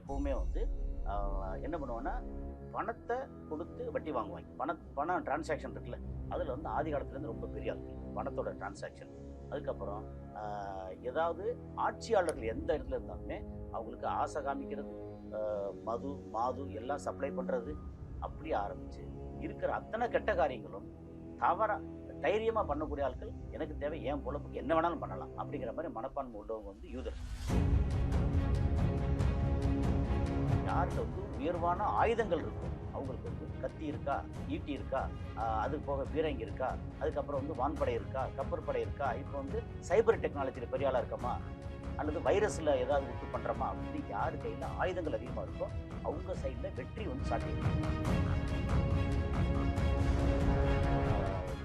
எப்பவுமே வந்து என்ன பண்ணுவோன்னா பணத்தை கொடுத்து வட்டி வாங்குவாங்க. பணம் டிரான்சாக்ஷன் இருக்குல்ல, அதில் வந்து ஆதி காலத்துலேருந்து ரொம்ப பெரிய ஆட்கள் பணத்தோட டிரான்சாக்ஷன். அதுக்கப்புறம் ஏதாவது ஆட்சியாளர்கள் எந்த இடத்துல இருந்தாலுமே அவங்களுக்கு ஆசை காமிக்கிறது, மது மாது எல்லாம் சப்ளை பண்ணுறது, அப்படி ஆரம்பிச்சு இருக்கிற அத்தனை கெட்ட காரியங்களும் தவறா தைரியமாக பண்ணக்கூடிய ஆட்கள். எனக்கு தேவை என் பொழப்புக்கு என்ன வேணாலும் பண்ணலாம் அப்படிங்கிற மாதிரி மனப்பான்மை உள்ளவங்க வந்து யூதர். யாருக்கு வந்து உயர்வான ஆயுதங்கள் இருக்கும், அவங்களுக்கு வந்து கத்தி இருக்கா, ஈட்டி இருக்கா, அது போக பீரங்கி இருக்கா, அதுக்கப்புறம் வந்து வான்படை இருக்கா, கப்பற்படை இருக்கா, இப்போ வந்து சைபர் டெக்னாலஜியில் பெரிய ஆளாக இருக்கமா, அல்லது வைரஸில் ஏதாவது விட்டு பண்ணுறோமா, அப்படி யார் கையில் ஆயுதங்கள் அதிகமாக இருக்கோ அவங்க சைடில் வெற்றி வந்து சாத்தியம்.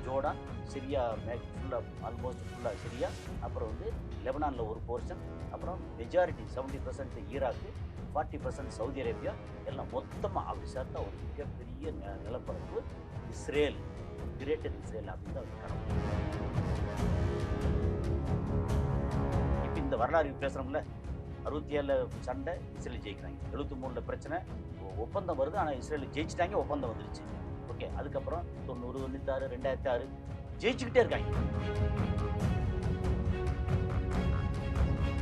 ஜோர்டான், சிரியா ஃபுல்லாக, ஆல்மோஸ்ட் ஃபுல்லாக சிரியா, அப்புறம் வந்து லெபனானில் ஒரு போர்ஷன், அப்புறம் மெஜாரிட்டி 70% ஈராக்கு, 40% சவுதி அரேபியா, எல்லாம் மொத்தமாக அப்படி சேர்த்தா ஒரு மிகப்பெரிய நிலப்பரப்பு இஸ்ரேல், கிரேட்டர் இஸ்ரேல் அப்படின்னு தான் கனவு. இப்போ இந்த வரலாறு பேசுகிறோம்ல, 67 சண்டை இஸ்ரேல் ஜெயிக்கிறாங்க, 73 பிரச்சனை, ஒப்பந்தம் வருது, ஆனால் இஸ்ரேல் ஜெயிச்சிட்டாங்க, ஒப்பந்தம் வந்துருச்சு. ஓகே, அதுக்கப்புறம் 90, 96, 2006 ஜெயிச்சுக்கிட்டே இருக்காங்க.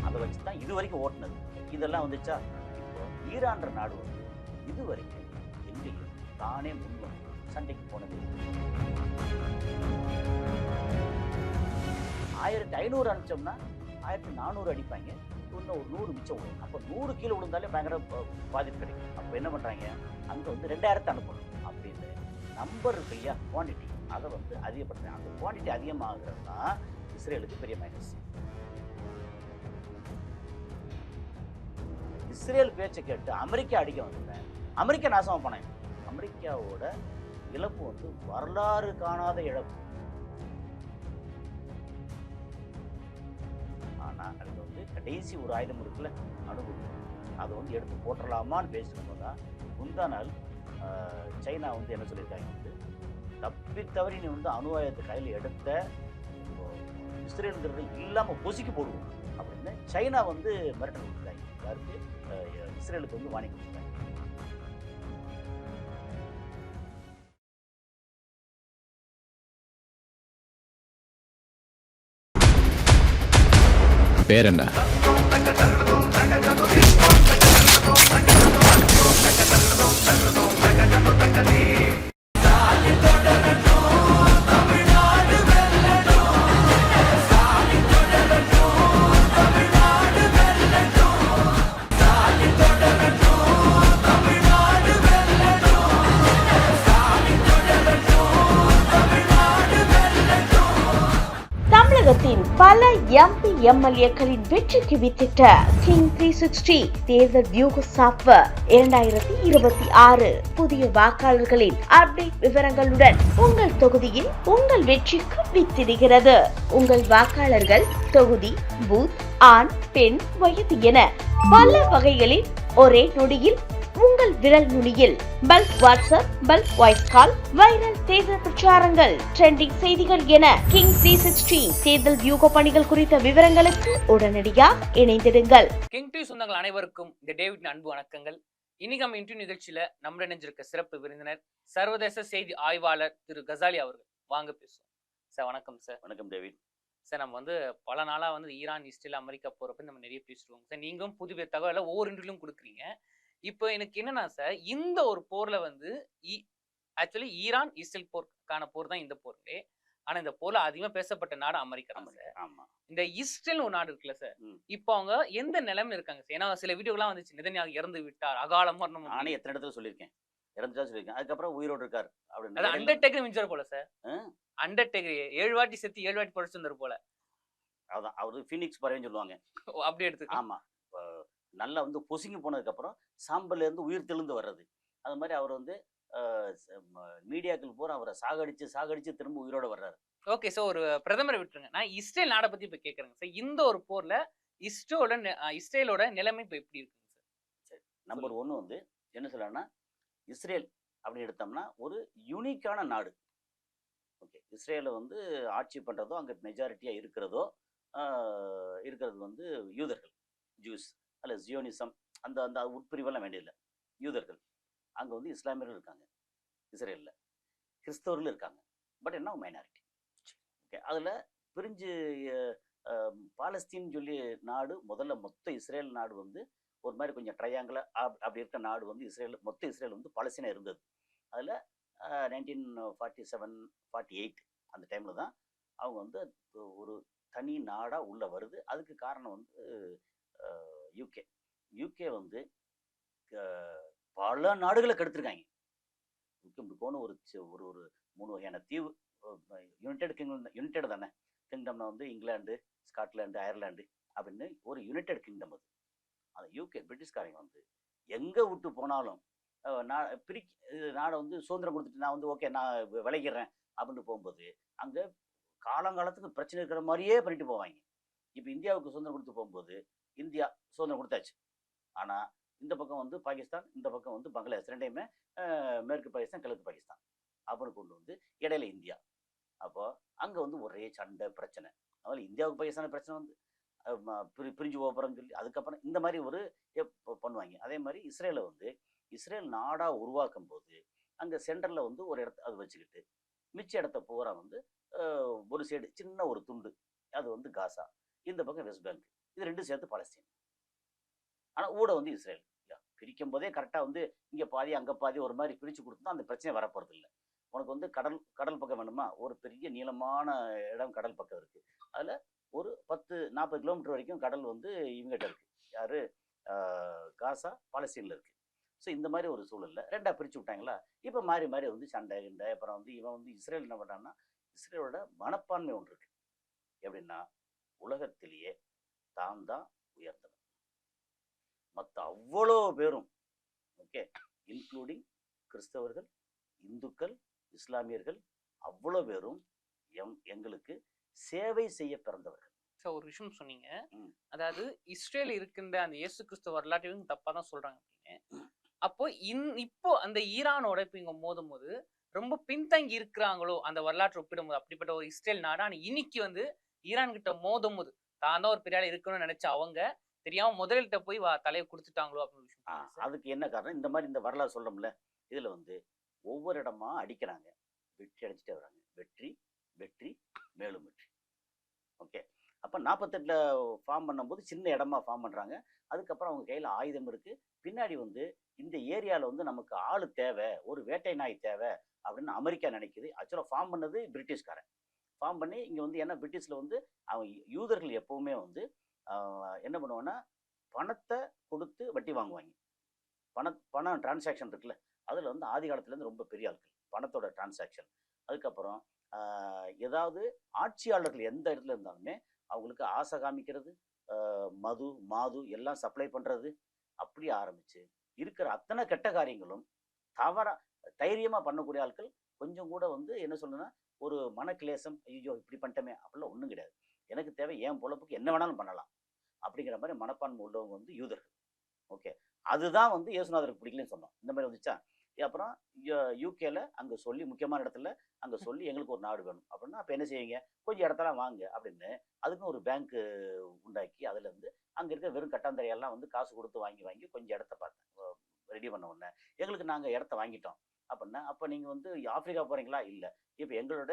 அதை வச்சு தான் இது வரைக்கும் ஓட்டுனது. இதெல்லாம் வந்துச்சா, இப்போ ஈரான்ற நாடு வந்து இது வரைக்கும் எங்கேயும் தானே முன்னும் சண்டைக்கு போனது. 1500 அனுப்பிச்சோம்னா 1400 அடிப்பாங்க, இன்னும் ஒரு 100 மிச்சம் விடும். அப்போ 100 கீழே விழுந்தாலே பயங்கர பாதிப்பு கிடைக்கும். அப்போ என்ன பண்ணுறாங்க, அங்கே வந்து 2000 அனுப்பணும் அப்படின்னு நம்பர் இருக்கு இல்லையா, குவான்டிட்டி, அதை வந்து அதிகப்படுத்துறாங்க. அந்த குவான்டிட்டி அதிகமாகிறது தான் இஸ்ரேலுக்கு பெரிய மைனஸ். இஸ்ரேல் பேச்சை கேட்டு அமெரிக்கா அடிக்க வந்துட்டேன், அமெரிக்கா நாசமாக போனாங்க. அமெரிக்காவோட இழப்பு வந்து வரலாறு காணாத இழப்பு. ஆனால் அதுக்கு வந்து கடைசி ஒரு ஆயுதம் இருக்குல்ல, அணுகுண்டு, அதை வந்து எடுத்து போட்டுடலாமான்னு பேசும்போது தான் முந்தா நாள் சைனா வந்து என்ன சொல்லியிருக்காங்க, வந்து தப்பி தவறி நீ வந்து அணு ஆயுதத்தை கையில் எடுத்த இஸ்ரேலுங்கிறது இல்லாமல் பொசுக்கி போடுவோம் அப்படின்னு சைனா வந்து மிரட்டல் கொடுத்துருக்காங்க. யாருக்கு? இஸ்ரேலுக்கு வந்து வாங்கி கொடுத்துருக்காங்க. பேர் என்ன? தமிழகத்தின் பல எம்பி எம்எல்ஏக்களின் வெற்றிக்கு வித்திட்ட கிங் 360 தேர்தல் வியூக சாப்ட்வேர் 2026 புதிய வாக்காளர்களின் அப்டேட் விவரங்களுடன் உங்கள் தொகுதியில் உங்கள் வெற்றிக்கு வித்திடுகிறது. உங்கள் வாக்காளர்கள் தொகுதி, பூத், ஆண், பெண், வயது என பல வகைகளில் ஒரே நொடியில் உங்கள் விரல் நுனியில் bulk WhatsApp, bulk voice call, viral தேர்தல் பிரச்சாரங்கள், ட்ரெண்டிங் செய்திகள் என கிங் 360 தேர்தல் வியூக பணிகள் குறித்த விவரங்களுக்கு உடனடியாக இணைந்திடுங்கள். கிங் டிவி சொந்தங்கள் அனைவருக்கும் இந்த டேவிட் அன்பு வணக்கங்கள். இன்னைக்கு நம்ம இன்டர்வியூ நிகழ்ச்சியில நம்ம இணைஞ்சிருக்க சிறப்பு விருந்தினர் சர்வதேச செய்தி ஆய்வாளர் திரு கசாலி அவர்கள். வாங்க பேசுவோம் சார். வணக்கம் சார். வணக்கம் டேவிட் சார். நம்ம வந்து பல நாளா வந்து ஈரான், இஸ்ரேல், அமெரிக்கா போறப்ப நம்ம நிறைய பேசுவோம் சார். நீங்களும் புது தகவலை ஒவ்வொரு இன்டர்வியூலும் கொடுக்குறீங்க. இப்போ எனக்கு என்னன்னா சார், இந்த ஒரு போர்ல வந்து ஆக்சுவலி ஈரான் இஸ்ரேல் போருக்கான போர் தான் இந்த போர்லே. ஆனா இந்த போர்ல அதிகமா பேசப்பட்ட நாடு அமெரிக்கா தான் சார். ஆமா. இந்த இஸ்ரேல் ஒரு நாடு இருக்குல்ல சார், இப்போ அவங்க எந்த நிலைமை இருக்காங்க சார்? ஏன்னா சில வீடியோலாம் வந்துச்சு, நெதன்யாகு இறந்து விட்டார், அகால மரணம். நானே எத்தனை இடத்துல சொல்லியிருக்கேன், இறந்துட்டா சொல்லியிருக்கேன். அதுக்கப்புறம் உயிரோடு இருக்காரு அப்படின்னு. அது அண்டர்டேக்கர் மிஞ்சார் போல சார். அண்டர்டேக்கர் 7 வாட்டி செத்து 7 வாட்டி பொழைச்சு வந்தார் போல. அதான் அவரு ஃபீனிக்ஸ் பறவைன்னு சொல்லுவாங்க, அப்படி எடுத்து. ஆமா, நல்லா வந்து பொசுங்கி போனதுக்கப்புறம் சாம்பல்லேருந்து உயிர் தெளிந்து வர்றது. அது மாதிரி அவர் வந்து மீடியாக்கள் பூரா அவரை சாகடிச்சு திரும்ப உயிரோட வர்றாரு. ஓகே சார், ஒரு பிரதமரை விட்டுருங்க, நான் இஸ்ரேல் நாடை பத்தி இப்போ கேட்குறேங்க சார். இந்த ஒரு போர்ல இஸ்ரேலோட நிலைமை இப்போ எப்படி இருக்குங்க சார்? சரி, நம்பர் 1 வந்து என்ன சொல்லலாம்னா, இஸ்ரேல் அப்படின்னு எடுத்தோம்னா ஒரு யூனிக்கான நாடு. ஓகே, இஸ்ரேலை வந்து ஆட்சி பண்ணுறதோ அங்கே மெஜாரிட்டியாக இருக்கிறது வந்து யூதர்கள், ஜூஸ், அல்ல ஜியோனிசம் அந்த அந்த உட்பிரிவெல்லாம் வேண்டியதில்லை. யூதர்கள் அங்கே வந்து இஸ்லாமியர்கள் இருக்காங்க இஸ்ரேலில், கிறிஸ்தவர்கள் இருக்காங்க. பட் என்ன மைனாரிட்டி. ஓகே, அதில் பிரிஞ்சு பாலஸ்தீன் சொல்லி நாடு முதல்ல மொத்த இஸ்ரேல் நாடு வந்து ஒரு மாதிரி கொஞ்சம் ட்ரையாங்கில் அப்படி இருக்க நாடு வந்து இஸ்ரேல், மொத்த இஸ்ரேல் வந்து பாலஸ்தீனாக இருந்தது. அதில் 1947-48 அந்த டைமில் தான் அவங்க வந்து ஒரு தனி நாடாக உள்ளே வருது. அதுக்கு காரணம் வந்து யூகே. யூகே வந்து பல நாடுகளை கெடுத்துருக்காங்க. போன ஒரு ஒரு ஒரு 3 வகையான தீவு. யுனைடெட் கிங்டம், யுனைடெட் தானே கிங்டம்னா வந்து இங்கிலாந்து, ஸ்காட்லாண்டு, அயர்லாந்து அப்படின்னு ஒரு யுனைடெட் கிங்டம். அது அந்த யூகே பிரிட்டிஷ்காரங்க வந்து எங்கே விட்டு போனாலும் நாடை வந்து சுதந்திரம் கொடுத்துட்டு நான் வந்து ஓகே நான் விளைகிறேன் அப்படின்னு போகும்போது அங்கே காலங்காலத்துக்கு பிரச்சனை இருக்கிற மாதிரியே பண்ணிட்டு போவாங்க. இப்போ இந்தியாவுக்கு சுதந்திரம் கொடுத்து போகும்போது இந்தியா சுதந்திரம் கொடுத்தாச்சு. ஆனால் இந்த பக்கம் வந்து பாகிஸ்தான், இந்த பக்கம் வந்து பங்களாதேஷ், ரெண்டையுமே மேற்கு பாகிஸ்தான், கிழக்கு பாகிஸ்தான் அப்படின்னு கொண்டு வந்து இடையில இந்தியா. அப்போ அங்கே வந்து ஒரே சண்டை பிரச்சனை. அதனால இந்தியாவுக்கு பாகிஸ்தான பிரச்சனை வந்து பிரிஞ்சு போகிறோம்னு சொல்லி அதுக்கப்புறம் இந்த மாதிரி ஒரு பண்ணுவாங்க. அதே மாதிரி இஸ்ரேலை வந்து இஸ்ரேல் நாடாக உருவாக்கும் போது அங்கே சென்டரில் வந்து ஒரு இடத்த அது வச்சுக்கிட்டு மிச்ச இடத்த பூரா வந்து ஒரு சைடு சின்ன ஒரு துண்டு அது வந்து காசா, இந்த பக்கம் வெஸ்ட் பேங்க், இது ரெண்டும் சேர்த்து பாலஸ்தீன். ஆனால் ஊட வந்து இஸ்ரேல். பிரிக்கும் போதே கரெக்டாக வந்து இங்கே பாதி அங்கே பாதி ஒரு மாதிரி பிரித்து கொடுத்தா அந்த பிரச்சனை வரப்போகிறது இல்லை. உனக்கு வந்து கடல் பக்கம் வேணுமா, ஒரு பெரிய நீளமான இடம் கடல் பக்கம் இருக்குது. அதில் ஒரு 10-40 கிலோமீட்டர் வரைக்கும் கடல் வந்து இவங்ககிட்ட இருக்குது. யார்? காசா பாலஸ்தீனில் இருக்குது. ஸோ இந்த மாதிரி ஒரு சூழலில் ரெண்டாக பிரித்து விட்டாங்களா. இப்போ மாறி மாறி வந்து சண்டை கிண்டை. அப்புறம் வந்து இவன் வந்து இஸ்ரேல் என்ன பண்ணான்னா, இஸ்ரேலோட மனப்பான்மை ஒன்று இருக்குது. எப்படின்னா, உலகத்திலேயே தான் தான் உயர்ந்தவன், மற்ற அவ்வளோ பேரும் ஓகே இன்க்ளூடிங் கிறிஸ்தவர்கள், இந்துக்கள், இஸ்லாமியர்கள் அவ்வளோ பேரும் எங்களுக்கு சேவை செய்ய பிறந்தவர்கள். ஸோ ஒரு விஷயம் சொன்னீங்க, அதாவது இஸ்ரேல் இருக்கின்ற அந்த இயேசு கிறிஸ்துவ வரலாற்றையும் தப்பாக தான் சொல்கிறாங்க அப்படின்னு. அப்போ இப்போ அந்த ஈரானோட இப்போ இங்கே மோதும் போது ரொம்ப பின்தங்கி இருக்கிறாங்களோ அந்த வரலாற்றை ஒப்பிடும்போது, அப்படிப்பட்ட ஒரு இஸ்ரேல் நாடு ஆனால் இன்னைக்கு வந்து ஈரான் கிட்ட மோதும் போது தான் தான் ஒரு பெரிய ஆள் இருக்கணும்னு நினைச்ச அவங்க தெரியாம முதலிட்ட போய் தலையை கொடுத்துட்டாங்களோ அப்படின்னு விஷயம். அதுக்கு என்ன காரணம்? இந்த மாதிரி இந்த வரலாறு சொல்றோம்ல, இதுல வந்து ஒவ்வொரு இடமா அடிக்கிறாங்க, வெற்றி அடிச்சுட்டே வராங்க. வெற்றி வெற்றி மேலும் வெற்றி. ஓகே, அப்போ 48ல் ஃபார்ம் பண்ணும்போது சின்ன இடமா ஃபார்ம் பண்ணுறாங்க. அதுக்கப்புறம் அவங்க கையில் ஆயுதம் இருக்குது. பின்னாடி வந்து இந்த ஏரியாவில் வந்து நமக்கு ஆள் தேவை, ஒரு வேட்டை நாய் தேவை அப்படின்னு அமெரிக்கா நினைக்குது. ஆக்சுவலாக ஃபார்ம் பண்ணது பிரிட்டிஷ்காரன். ஃபார்ம் பண்ணி இங்கே வந்து ஏன்னா பிரிட்டிஷில் வந்து அவங்க யூதர்கள் எப்போவுமே வந்து என்ன பண்ணுவாங்கன்னா பணத்தை கொடுத்து வட்டி வாங்குவாங்க. பணம் டிரான்சாக்ஷன் இருக்குல்ல, அதில் வந்து ஆதி காலத்துலேருந்து ரொம்ப பெரிய ஆட்கள் பணத்தோட டிரான்சாக்ஷன். அதுக்கப்புறம் ஏதாவது ஆட்சியாளர்கள் எந்த இடத்துல இருந்தாலுமே அவங்களுக்கு ஆசை காமிக்கிறது, மாது எல்லாம் சப்ளை பண்ணுறது, அப்படி ஆரம்பித்து இருக்கிற அத்தனை கெட்ட காரியங்களும் தைரியமாக பண்ணக்கூடிய ஆட்கள். கொஞ்சம் கூட வந்து என்ன சொல்லணும்னா ஒரு மனக்கிலேசம், ஐயோ இப்படி பண்ணிட்டோமே அப்படிலாம் ஒன்றும் கிடையாது. எனக்கு தேவை என் பொழப்புக்கு என்ன வேணாலும் பண்ணலாம் அப்படிங்கிற மாதிரி மனப்பான்மை உள்ளவங்க வந்து யூதர்கள். ஓகே, அதுதான் வந்து இயேசுநாதருக்கு பிடிக்கலன்னு சொன்னோம். இந்த மாதிரி வந்துச்சா. அப்புறம் யூகேல அங்கே சொல்லி முக்கியமான இடத்துல அங்கே சொல்லி எங்களுக்கு ஒரு நாடு வேணும் அப்படின்னா அப்போ என்ன செய்வீங்க, கொஞ்சம் இடத்தெல்லாம் வாங்க அப்படின்னு அதுக்கும் ஒரு பேங்க்கு உண்டாக்கி அதுலேருந்து அங்கே இருக்க வெறும் கட்டாந்தரையெல்லாம் வந்து காசு கொடுத்து வாங்கி கொஞ்சம் இடத்த பார்த்தேன் ரெடி பண்ண உடனே எங்களுக்கு நாங்கள் இடத்த வாங்கிட்டோம் அப்படின்னா, அப்போ நீங்கள் வந்து ஆப்பிரிக்கா போகிறீங்களா? இல்லை, இப்போ எங்களோட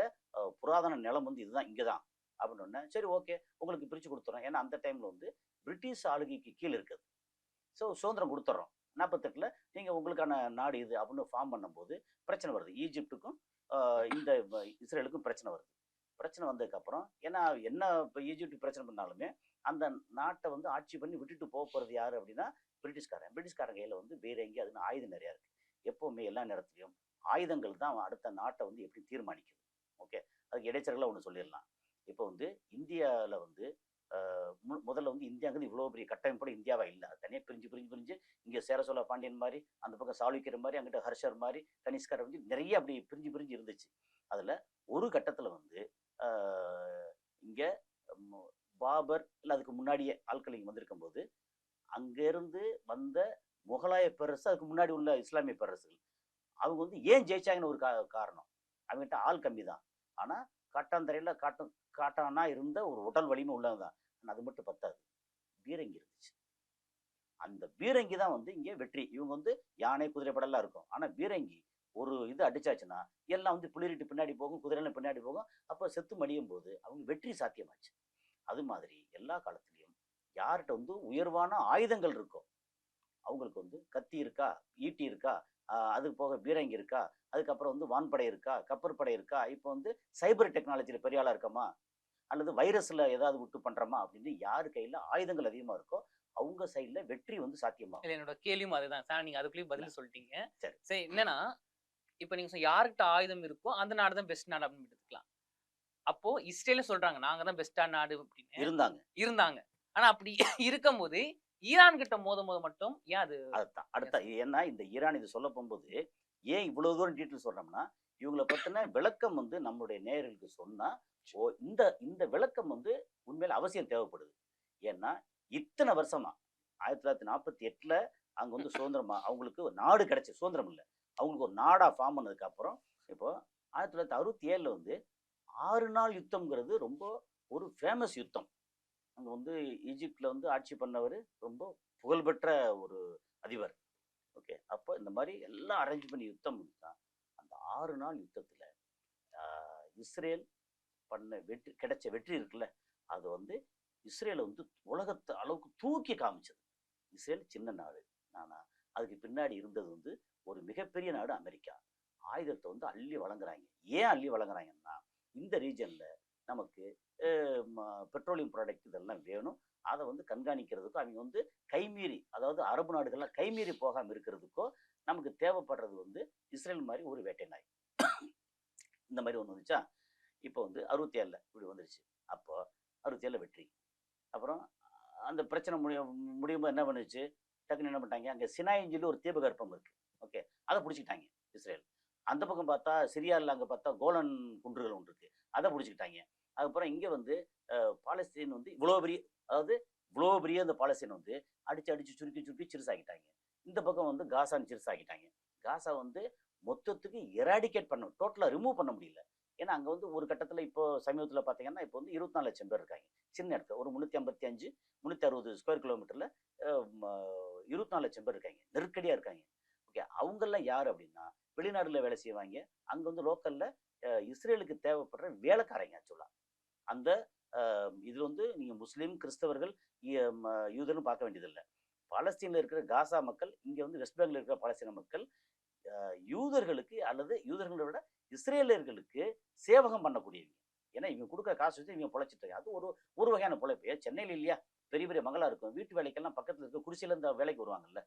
புராதன நிலம் வந்து இதுதான், இங்கே தான் அப்படின்னு. சரி ஓகே, உங்களுக்கு பிரித்து கொடுத்துறோம். ஏன்னா அந்த டைமில் வந்து பிரிட்டிஷ் ஆளுகைக்கு கீழே இருக்குது. ஸோ சுதந்திரம் கொடுத்துட்றோம். 48ல் நீங்கள் உங்களுக்கான நாடு இது அப்படின்னு ஃபார்ம் பண்ணும்போது பிரச்சனை வருது. ஈஜிப்டுக்கும் இந்த இஸ்ரேலுக்கும் பிரச்சனை வருது. பிரச்சனை வந்ததுக்கப்புறம் ஏன்னா என்ன இப்போ ஈஜிப்ட் பிரச்சனை பண்ணாலுமே அந்த நாட்டை வந்து ஆட்சி பண்ணி விட்டுட்டு போக போகிறது யார் அப்படின்னா பிரிட்டிஷ்காரன் கையில் வந்து வேற எங்கேயும் அதுன்னு ஆயுதம் நிறையா இருக்குது. எப்போவுமே எல்லா நேரத்துலையும் ஆயுதங்கள் தான் அடுத்த நாட்டை வந்து எப்படி தீர்மானிக்குது. ஓகே, அதுக்கு இடைச்சர்களாக ஒன்று சொல்லிடலாம். இப்போ வந்து இந்தியாவில் வந்து முதல்ல வந்து இந்தியாங்கிறது இவ்வளோ பெரிய கட்டமைப்போட இந்தியாவாக இல்லை. அது தனியாக பிரிஞ்சு இங்கே சேரசோழ பாண்டியன் மாதிரி, அந்த பக்கம் சாளுக்கியர் மாதிரி, அங்கிட்ட ஹர்ஷர் மாதிரி, கனிஷ்கர் வந்து நிறைய அப்படி பிரிஞ்சு இருந்துச்சு. அதில் ஒரு கட்டத்தில் வந்து இங்கே பாபர் இல்லை அதுக்கு முன்னாடியே ஆட்கள் இங்கே வந்திருக்கும் போது அங்கேருந்து வந்த முகலாய பேரரசு, அதுக்கு முன்னாடி உள்ள இஸ்லாமிய பேரரசுகள் அவங்க வந்து ஏன் ஜெயிச்சாங்கன்னு ஒரு காரணம். அவங்ககிட்ட ஆள் கம்மி தான், ஆனால் காட்டாந்தரையில் காட்டானா இருந்த ஒரு உடல் வலிமை உள்ளது தான். ஆனால் அது மட்டும் பத்தாது, பீரங்கி இருந்துச்சு. அந்த பீரங்கி தான் வந்து இங்கே வெற்றி. இவங்க வந்து யானை குதிரைப்படெல்லாம் இருக்கும், ஆனா பீரங்கி ஒரு இது அடிச்சாச்சுன்னா எல்லாம் வந்து புளிரிட்டு பின்னாடி போகும், குதிரைலாம் பின்னாடி போகும். அப்போ செத்து மடியும் போது அவங்க வெற்றி சாத்தியமாச்சு. அது மாதிரி எல்லா காலத்திலையும் யார்கிட்ட வந்து உயர்வான ஆயுதங்கள் இருக்கோ அவங்களுக்கு வந்து கத்தி இருக்கா, ஈட்டி இருக்கா, அது போக பீரங்கி இருக்கா, அதுக்கப்புறம் வந்து வான்படை இருக்கா, கப்பற்படை இருக்கா, இப்போ வந்து சைபர் டெக்னாலஜியில் பெரிய ஆளா இருக்கமா, அல்லது வைரஸ்ல ஏதாவது விட்டு பண்றோமா அப்படின்னு யார் கையில ஆயுதங்கள் அதிகமா இருக்கோ அவங்க சைடுல வெற்றி வந்து சாத்தியமாகும். இல்ல, என்னோட கேள்வியும் அதுதான் சார். நீங்க அதுக்குள்ளேயும் இல்ல, பதில் சொல்லிட்டீங்க. சரி. சரி, என்னன்னா இப்ப நீங்க யார்கிட்ட ஆயுதம் இருக்கோ அந்த நாடு தான் பெஸ்ட் நாடு அப்படின்னு எடுத்துக்கலாம். அப்போ இஸ்ரேலும் சொல்றாங்க நாங்க தான் பெஸ்டான நாடு அப்படின்னு இருந்தாங்க. இருந்தாங்க. ஆனா அப்படி இருக்கும்போது ஈரான் கிட்ட மோதும்போது மட்டும் ஏன் அது அதுதான் அடுத்த ஏன்னா இந்த ஈரான் இது சொல்ல போகும்போது ஏன் இவ்வளவு தூரம் டீட்டெயில் சொல்றோம்னா இவங்களை பத்தின விளக்கம் வந்து நம்மளுடைய நேயர்களுக்கு சொன்னா இந்த இந்த விளக்கம் வந்து உண்மையில அவசியம் தேவைப்படுது. ஏன்னா இத்தனை வருஷமா 1948 அங்க வந்து சுதந்திரமா அவங்களுக்கு ஒரு நாடு கிடைச்சி சுதந்திரம் இல்லை, அவங்களுக்கு ஒரு நாடா ஃபார்ம் பண்ணதுக்கு அப்புறம் இப்போ 1967 வந்து 6 நாள் யுத்தம்ங்கிறது ரொம்ப ஒரு ஃபேமஸ் யுத்தம். அங்க வந்து ஈஜிப்ட்ல வந்து ஆட்சி பண்ணவர் ரொம்ப புகழ்பெற்ற ஒரு அதிபர். ஓகே, அப்போ இந்த மாதிரி எல்லாம் அரேஞ்ச் பண்ணி யுத்தம் தான். அந்த 6 நாள் யுத்தத்துல இஸ்ரேல் பண்ண வெற்றி கிடைச்ச வெற்றி இருக்குல்ல, அது வந்து இஸ்ரேலை வந்து உலகத்து அளவுக்கு தூக்கி காமிச்சது. இஸ்ரேல் சின்ன நாடு, ஆனா அதுக்கு பின்னாடி இருந்தது வந்து ஒரு மிகப்பெரிய நாடு அமெரிக்கா. ஆயுதத்தை வந்து அள்ளி வழங்குறாங்க. ஏன் அள்ளி வழங்குறாங்கன்னா இந்த ரீஜன்ல நமக்கு பெட்ரோலியம் ப்ராடக்ட் இதெல்லாம் வேணும், அதை வந்து கண்காணிக்கிறதுக்கோ அவங்க வந்து கைமீறி, அதாவது அரபு நாடுகள்லாம் கைமீறி போகாமல் இருக்கிறதுக்கோ நமக்கு தேவைப்படுறது வந்து இஸ்ரேல் மாதிரி ஒரு வேட்டை நாய். இந்த மாதிரி ஒன்று வந்துச்சா. இப்போ வந்து 67 இப்படி வந்துருச்சு. அப்போ 67 வெற்றி. அப்புறம் அந்த பிரச்சனை முடியும்போது என்ன பண்ணுச்சு, டக்குன்னு என்ன பண்ணிட்டாங்க, அங்கே சினாயின்னு சொல்லி ஒரு தீபகற்பம் இருக்கு. ஓகே, அதை பிடிச்சிக்கிட்டாங்க இஸ்ரேல். அந்த பக்கம் பார்த்தா சிரியாவில் அங்கே பார்த்தா கோலன் குன்றுகள் ஒன்று இருக்கு, அதை பிடிச்சிக்கிட்டாங்க. அதுக்கப்புறம் இங்கே வந்து பாலஸ்தீன் வந்து இவ்வளோ பெரிய, அதாவது இவ்வளோ பெரிய அந்த பாலஸ்தீன் வந்து அடிச்சு சுருக்கி சிறுசாக்கிட்டாங்க. இந்த பக்கம் வந்து காசான்னு சிறுசாக்கிட்டாங்க. காசா வந்து மொத்தத்துக்கு எராடிகேட் பண்ண, டோட்டலாக ரிமூவ் பண்ண முடியல. ஏன்னா அங்கே வந்து ஒரு கட்டத்தில் இப்போ சமீபத்தில் பார்த்தீங்கன்னா இப்போ வந்து 24 லட்சம் பேர் இருக்காங்க. சின்ன இடத்துல ஒரு 355 360 ஸ்கொயர் கிலோமீட்டரில் 24 லட்சம் பேர் இருக்காங்க, நெருக்கடியாக இருக்காங்க. ஓகே, அவங்கெல்லாம் யார் அப்படின்னா வெளிநாடுல வேலை செய்வாங்க. அங்கே வந்து லோக்கலில் இஸ்ரேலுக்கு தேவைப்படுற வேலைக்காரங்க. ஆக்சுவலாக அந்த இதில் வந்து நீங்கள் முஸ்லீம் கிறிஸ்தவர்கள் யூதர்னு பார்க்க வேண்டியதில்லை. பாலஸ்தீனில் இருக்கிற காசா மக்கள், இங்கே வந்து வெஸ்ட் பெங்காலில் இருக்கிற பாலஸ்தீன மக்கள் யூதர்களுக்கு அல்லது யூதர்களை விட இஸ்ரேலியர்களுக்கு சேவகம் பண்ணக்கூடியவங்க. ஏன்னா இவங்க கொடுக்குற காசு வச்சு இவங்க பொழைச்சிட்டு, அது ஒரு வகையான பொழைப்பு. சென்னையில் இல்லையா பெரிய பெரிய மங்களா இருக்கும், வீட்டு வேலைக்கெல்லாம் பக்கத்தில் இருக்க குடிசையில இந்த வேலைக்கு வருவாங்கல்ல,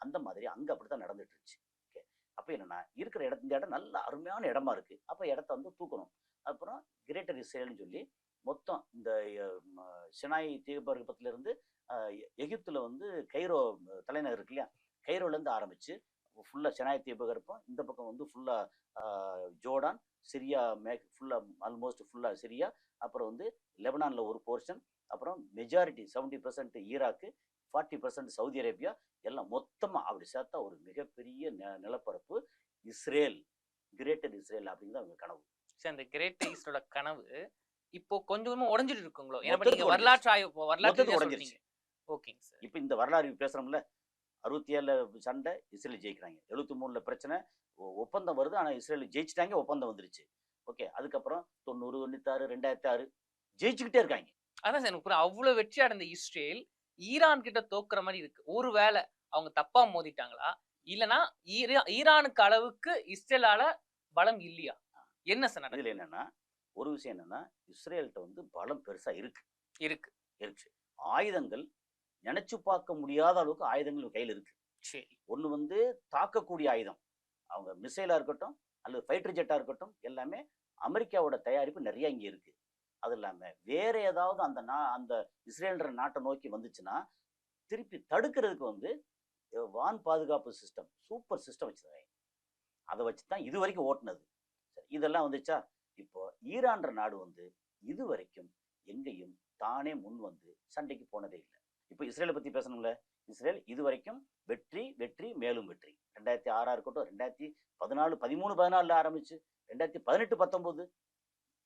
அந்த மாதிரி அங்கே அப்படித்தான் நடந்துட்டு இருந்துச்சு. ஓகே, அப்போ என்னன்னா இருக்கிற இந்த இடம் நல்ல அருமையான இடமா இருக்கு, அப்போ இடத்த வந்து தூக்கணும். அப்புறம் கிரேட்டர் இஸ்ரேல்னு சொல்லி மொத்தம் இந்த சினாய் தீபகற்பத்திலிருந்து எகிப்துல வந்து கைரோ தலைநகர் இருக்கு இல்லையா, கைரோலேருந்து ஆரம்பிச்சு ஃபுல்லாக சினாய் தீபகற்பம், இந்த பக்கம் வந்து ஃபுல்லாக ஜோர்டான், சிரியா, ஃபுல்லாக ஆல்மோஸ்ட் ஃபுல்லாக சிரியா, அப்புறம் வந்து லெபனானில் ஒரு போர்ஷன், அப்புறம் மெஜாரிட்டி 70% ஈராக்கு, 40% சவுதி அரேபியா, எல்லாம் மொத்தமாக அப்படி சேர்த்தா ஒரு மிகப்பெரிய நிலப்பரப்பு இஸ்ரேல், கிரேட்டர் இஸ்ரேல் அப்படிங்கிறது அவங்க கனவு. சரி, அந்த கிரேட் ஈஸ்டோட கனவு இப்போ கொஞ்சமா உடஞ்சிட்டு இருக்குங்களோ? ஏன்னா வரலாற்று ஆய்வு வரலாற்று உடஞ்சிருச்சு. ஓகேங்க சார். இப்போ இந்த வரலாறு பேசுறோம்ல, 67 சண்டை இஸ்ரேல் ஜெயிக்கிறாங்க, 73 பிரச்சனை, ஒப்பந்தம் வருது, ஆனால் இஸ்ரேல் ஜெயிச்சிட்டாங்க, ஒப்பந்தம் வந்துருச்சு. ஓகே, அதுக்கப்புறம் 90 96 2006 ஜெயிச்சுக்கிட்டே இருக்காங்க. அதான் சார் எனக்கு அவ்வளவு வெற்றி அடைந்த இஸ்ரேல் ஈரான் கிட்ட தோக்குற மாதிரி இருக்கு. ஒருவேளை அவங்க தப்பா மோதிட்டாங்களா, இல்லைன்னா ஈரானுக்கு அளவுக்கு இஸ்ரேலால பலம் இல்லையா? என்ன சார் இதுல என்னன்னா, ஒரு விஷயம் என்னன்னா, இஸ்ரேல்கிட்ட வந்து பலம் பெருசா இருக்கு. ஆயுதங்கள் நினைச்சு பார்க்க முடியாத அளவுக்கு ஆயுதங்கள் கையில் இருக்கு. சரி, ஒன்று வந்து தாக்கக்கூடிய ஆயுதம், அவங்க மிசைலா இருக்கட்டும் அல்லது ஃபைட்டர் ஜெட்டா இருக்கட்டும், எல்லாமே அமெரிக்காவோட தயாரிப்பு நிறைய இங்கே இருக்கு. அது இல்லாமல் வேற ஏதாவது அந்த இஸ்ரேல்ன்ற நாட்டை நோக்கி வந்துச்சுன்னா திருப்பி தடுக்கிறதுக்கு வந்து வான் பாதுகாப்பு சிஸ்டம், சூப்பர் சிஸ்டம் வச்சுருக்காங்க. அதை வச்சு தான் இது வரைக்கும் ஓட்டுனது. சரி, இதெல்லாம் வந்துச்சா. இப்போ ஈரான்ற நாடு வந்து இது வரைக்கும் எங்கேயும் தானே முன் வந்து சண்டைக்கு போனதே இல்லை. இப்போ இஸ்ரேலை பற்றி பேசணும்ல, இஸ்ரேல் இது வரைக்கும் வெற்றி வெற்றி மேலும் வெற்றி. 2006 இருக்கட்டும், 2014 13 14 ஆரம்பிச்சு 2018 19